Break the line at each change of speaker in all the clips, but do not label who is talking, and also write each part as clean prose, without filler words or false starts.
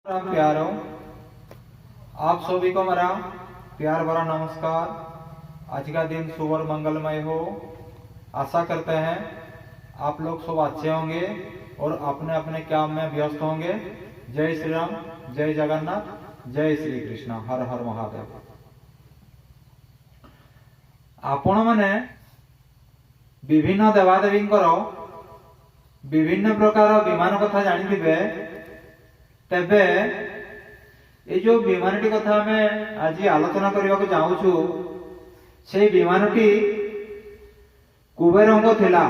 प्यारो, आप सभी को मेरा प्यार भरा नमस्कार। आज का दिन शुभ और मंगलमय हो। आशा करते हैं आप लोग सब अच्छे होंगे और अपने अपने काम में व्यस्त होंगे। जय श्री राम, जय जगन्नाथ, जय श्री कृष्ण, हर हर महादेव। आपण माने विभिन्न देवादेवी विभिन्न प्रकार विमान कथा जानिथिबे। तेबे ये जो विमानटी कथा हमें आज आलोचना करने को चाहूछु, से विमानटी कुबेरंको थिला।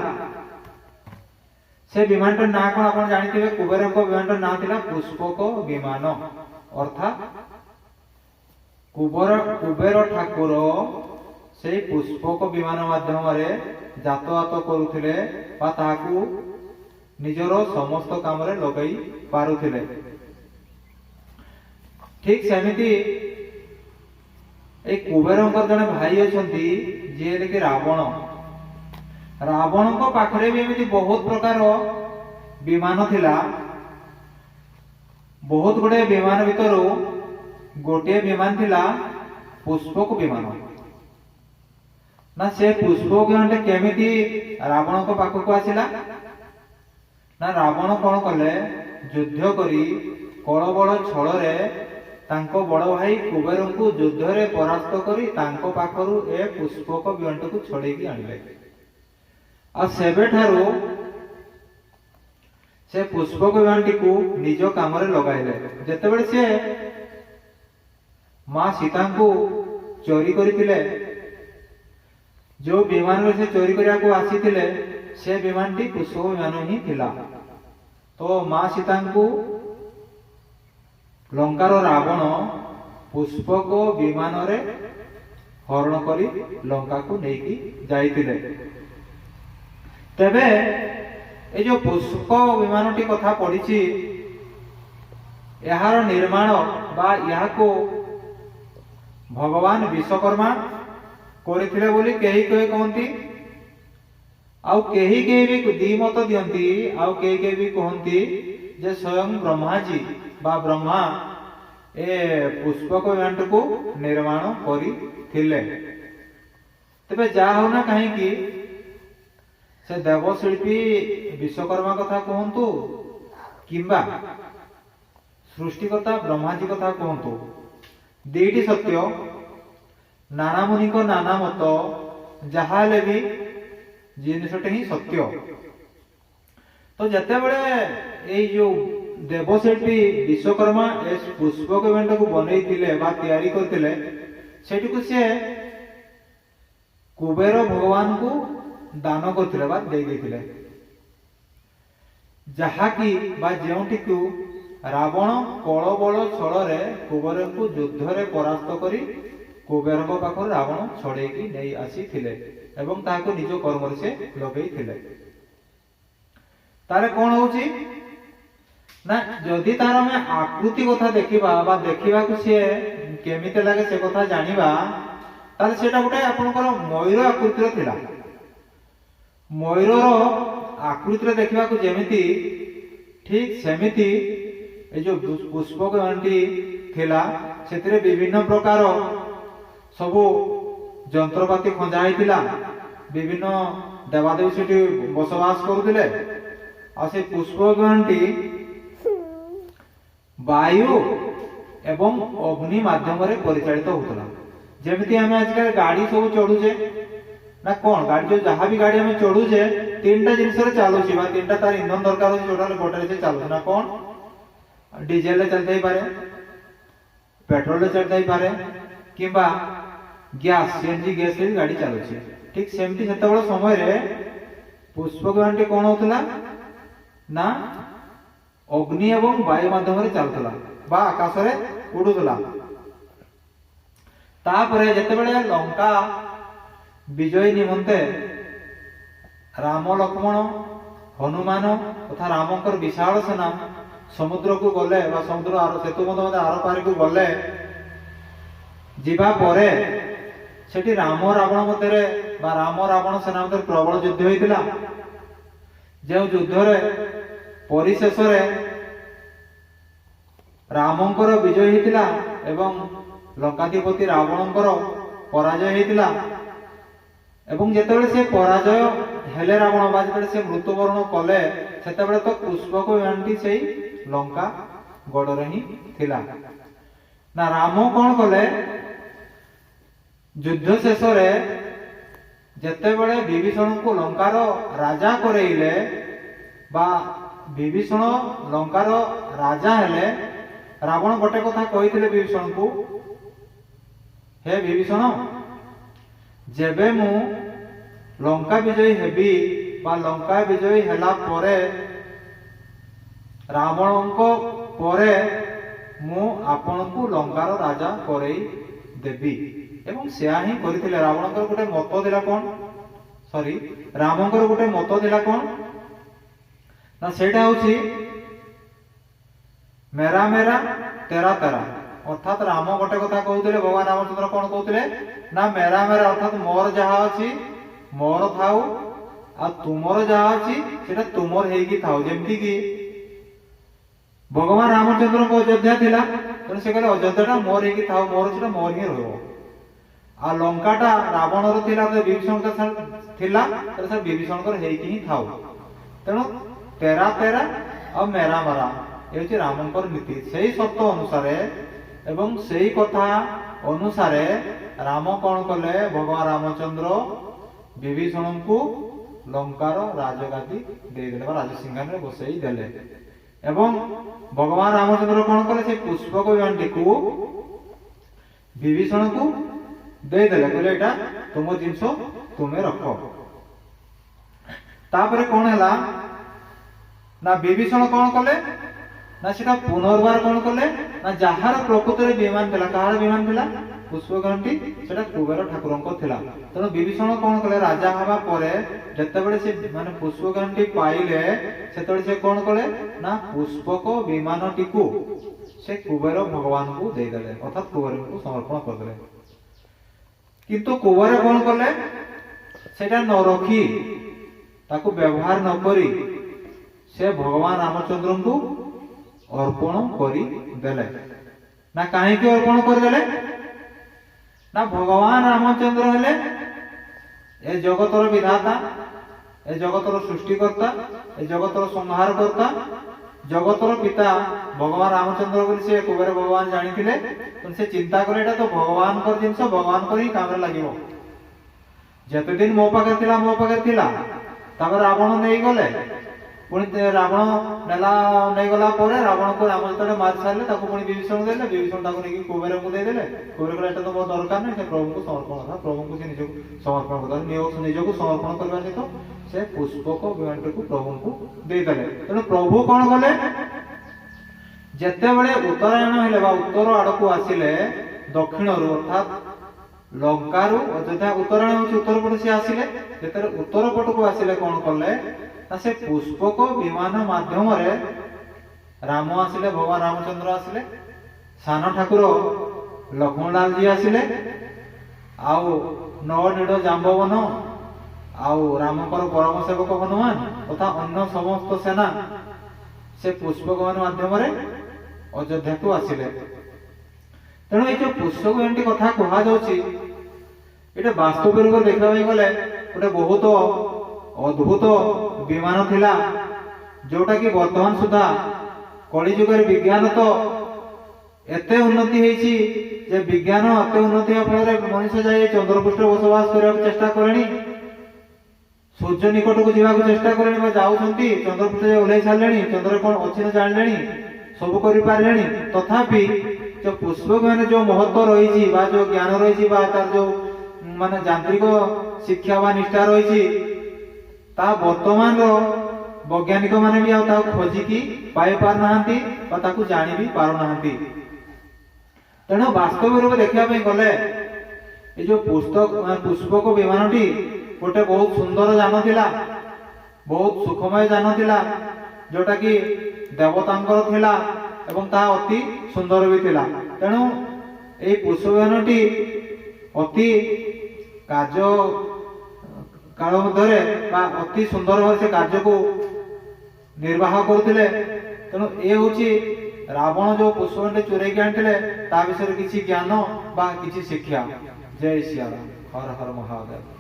से विमानटर ना कौन आपण जानिथिबे। कुबेरंको विमानटर ना थिला पुष्पक विमान। अर्थात कुबेर ठाकुर से पुष्पक विमान माध्यम रे यातायात करुथिले बा ताहाकू निजर समस्त काम रे लगाई पारुथिले। ठीक सेमिति एक कुबेरंकर जने भाई अछंती जे कि रावण। रावणको पाखरे भी एमिति बहुत प्रकार विमान थिला। बहुत गुडे विमान भितरु गोटे विमान थिला पुष्पक विमान। ना से पुष्पक विमान केमिति रावण को पाखकु आसिला ना रावण कोन कले युद्ध करी कलबल छल रे तांको बड़ भाई कुबेर को युद्ध रे परास्त करी तांको पाखरु ए पुष्पक विमान को छड़ेकी आनिले। आ सेबे ठारू से पुष्पक विमान को निज काम रे लगाइले। जेतेबेले से मां सीता को चोरी करितिले, जो विमान रे से चोरी करिया को आसीतिले से विमानटी पुष्पक विमान ही थिला। तो मां सीता को लंकार रावण पुष्पक विमान रे हरण करी लंका को लेकी जाइतिले। तेबे ए जो पुष्पक विमानटी कथा पड़िछि, यार निर्माण बा या को भगवान विश्वकर्मा करिथिले बोली केही कहे कहंती। आउ केही केही भी दी मत दियंती। आउ केही केही भी कहंती जे स्वयं ब्रह्मा जी बा ब्रह्मा ए पुष्पक विमान को निर्माण करी थिले। तबे जा होना कहीं की से देवशिल्पी विश्वकर्मा कथा कहंतु किंबा सृष्टिकर्ता ब्रह्मा जी कथा कहंतु, दीटी सत्य। नाना मुनि को नाना मत, जहा ले भी जिनसटे ही सत्य। तो जते बड़े ए जो देवशिल्पी विश्वकर्मा एस पुष्पक विमान को बनई थिले बा तैयारी करथिले, सेठी को से कुबेर भगवान को दान करथिले बा दे देथिले। जहा की बा जेउठी को रावण कलबल छल रे कुबेर को युद्ध रे परास्त करी कुबेर को पाखर रावण छड़ेकी नहीं आसी थिले एवं ताको निज कर्म से लगई थिले। तारे कोन होची ना जदि तार में आकृति कथा देखिबा बा देखिबा को से केमिते लागे से कथा जानिबा, ताले सेटा गोटे आपनकर मयूर आकृति रो थिला। मयूर रो आकृति रो देखिबा को जेमिति ठीक सेमिति ए जो पुष्पक विमानटी थिला सेतिरे विभिन्न प्रकार सबु जंत्रपाती खंजा हैतिला। विभिन्न देवादेवी सेठी बसवास करुथिले। आ से पुष्पक विमानटी वायु एवं अग्नि माध्यम रे परिचालित होतला। जेमिति हमें आजकल गाड़ी सब चढ़ुचे ना कोन गाड़ी जो जहां भी गाड़ी हमें चढ़ुचे तीनटा जिनिस रे चालुची बा तीनटा तार ईंधन दरकार होची, जोटाले गोटे से चालु ना कोन डीजल रे चलतै पारे, पेट्रोल रे चलतै पारे किंबा गैस सीएनजी गैस रे गाड़ी चालुची। ठीक सेमति सेतबेला समय रे पुष्पक विमानटी कोन होतला ना अग्नि एवं वायु माध्यम रे चलतला बा आकाश रे उडुतला। तापरे जेतेबेले लंका विजय निमंते राम लक्ष्मण हनुमान तथा रामकर विशाल सेना समुद्र को गले बा समुद्र आर सेतु मध्य आर पार को गले जीवा परे सेठी राम रावण मध्य बा राम रावण सेना मध्य प्रबल युद्ध होइतिला। जे युद्ध रे परिशेष रे ରାମଙ୍କର ବିଜୟ ହେଇଥିଲା ଏବଂ ଲଙ୍କାଧିପତି ରାବଣଙ୍କର ପରାଜୟ ହେଇଥିଲା। ଏବଂ ଯେତେବେଳେ ସେ ପରାଜୟ ହେଲେ ରାବଣ ବା ଯେତେବେଳେ ସେ ମୃତ୍ୟୁବରଣ କଲେ ସେତେବେଳେ ତ ପୁଷ୍ପକ ବିମାନଟି ସେଇ ଲଙ୍କା ଗଡରେ ହିଁ ଥିଲା। ନା ରାମ କଣ କଲେ, ଯୁଦ୍ଧ ଶେଷରେ ଯେତେବେଳେ ବିଭୀଷଣଙ୍କୁ ଲଙ୍କାର ରାଜା କରେଇଲେ ବା ବିଭୀଷଣ ଲଙ୍କାର ରାଜା ହେଲେ, ରାବଣ ଗୋଟେ କଥା କହିଥିଲେ ବିଭୀଷଣକୁ, ହେ ବିଭୀଷଣ, ଯେବେ ମୁଁ ଲଙ୍କା ବିଜୟୀ ହେବି ବା ଲଙ୍କା ବିଜୟୀ ହେଲା ପରେ ରାବଣଙ୍କ ପରେ ମୁଁ ଆପଣଙ୍କୁ ଲଙ୍କାର ରାଜା କରେଇ ଦେବି। ଏବଂ ସେୟା ହିଁ କରିଥିଲେ। ରାବଣଙ୍କର ଗୋଟେ ମତ ଥିଲା କଣ, ରାମଙ୍କର ଗୋଟେ ମତ ଥିଲା କଣ ନା, ସେଇଟା ହଉଛି मेरा मेरा तेरा तेरा। अर्थात राम गोटे कथा कहते, भगवान रामचंद्र कौन कहते ना, मेरा मेरा अर्थात मोर जहा अच्छी मोर थाउ आ तुमर जहा अच्छी सेटा तुमर हेगी थाउ। जेमती कि भगवान रामचंद्र को अयोध्या थिला तेणु से कहले अयोध्याटा मोर हेगी थाउ, मोर सेटा मोर ही रहबो। आ लंकाटा रावणर थिला तो विभीषण का थिला तो से विभीषण कर हेगी ही थाउ। तेणु तेरा तेरा और मेरा मेरा ये रामंकर नीति। से सत्य अनुसारे एवं से कथा अनुसारे राम कौन कले, भगवान रामचंद्र विभीषण को लंकार राजगादी देदेले, राजसिंहासन में बसई देले। एवं भगवान रामचंद्र कौन कले, से पुष्पक विमानटी को विभीषण को देदेले, कहले एटा तुम जिनस तुम्हें रख। तापरे कौन हैला ना, विभीषण कौन कले ना, सेटा पुनर्बार कौन कले ना, जार प्रकृत विमान थिला, कहार विमान थिला, पुष्पकटी सेटा कुबेर ठाकुरंको थिला। तेणु विभीषण कौन कले, राजा हवा परे जेतेबेले से माने पुष्पकटी पाइले सेतेबेले से कौन कले ना, पुष्पक विमानटी को से कुबेर भगवान को दे देले, अर्थात कुबेर को समर्पण कर देले। किंतु कुबेर कौन कले, सेटा न रखी ताको व्यवहार न करी से भगवान रामचंद्र को अर्पण करी देले। ना कहीं अर्पण कर देले ना, भगवान रामचंद्र हेले ए जगतर विधाता, ए जगतर सृष्टिकर्ता, ए जगतर संहार करता, जगतर पिता भगवान रामचंद्र बोली से कुबेर भगवान जानी थिले। तो से चिंता करे एटा तो भगवान कर जिनस भगवान कर ही काम लागिवो। जते दिन मो पाखे थिला मो पाखे थिला, तापर रावण नै गले, पुणी रावण नेला नहीं गला परे रावण को राम जो मार सारे पुणी विभीषण देले, विभीषण नहीं कुबेर को देदेले। कुबेर कहले एटा तो मोर दरकार नहीं, प्रभु को समर्पण था, प्रभु को से निज समर्पण कर निज को समर्पण करने सहित से पुष्पक विमान को प्रभु को देदेले। तेणु प्रभु कौन कले, जेतेबेले उत्तरायण हेले बा उत्तर आड़क आसिले दक्षिण अर्थात लंकारु अयोध्या उत्तरायण होछि उत्तर पट से आसिले, जेते उत्तर पट को आसिले कौन कले ना, से पुष्पक विमान माध्यम रे राम आसिले, भगवान रामचंद्र आसिले, सान ठाकुर लक्ष्मणलाल जी आसिले, आउ नौ नीड़ जाम्बवन आउ रामकर परम सेवक हनुमान तथा अन्य समस्त सेना से पुष्पक विमान माध्यम रे अयोध्या को आसिले। तेणु ये जो पुष्पक विमानटी कथा कहा जाउछि एटा वास्तव रूप देखा गले गोटे बहुत अद्भुत विमान थिला, जोटा कि वर्तमान सुधा कली जुग विज्ञान तो एते उन्नति होइछि जे विज्ञान एते उन्नति होवा फल मनुष्य जाए चंद्रपृष्ठ बसवास करने चेष्टा करेनी, सूर्य निकट को जावाक चेष्टा करेनी, जाउछंती चंद्रपृष्ठ ओल्है सारलेनी, चंद्र कोन अछि न जानलेनी, सब करि पारलेनी। तथापि जो पुष्पक माने जो महत्व रही बा जो ज्ञान रही बा तार जो माने यांत्रिक शिक्षा बा निष्ठा रही ता वर्तमान वैज्ञानिक माने भी खोजिकी पाई पार नाहंती बा ताकू जानी भी पार नाहंती। तेणु वास्तव रूप देखा गले ये जो पुष्पक विमानटी गोटे बहुत सुंदर जान थिला, बहुत सुखमय जान थिला, जोटा कि देवतांकर थिला एवं ता अति सुंदर भी थिला। तेणु ये पुष्पक विमानटी अति कार्य काल मध्य अति सुंदर भाव से कार्य को निर्वाह करते। तेणु ये हूँ ରାବଣ ଯୋଉ ପୁଷ୍ପଟେ ଚୋରେଇକି ଆଣିଥିଲେ ତା ବିଷୟରେ କିଛି ଜ୍ଞାନ ବା କିଛି ଶିକ୍ଷା। ଜୟ ସିୟାରାମ। ହର ହର ମହାଦେବ।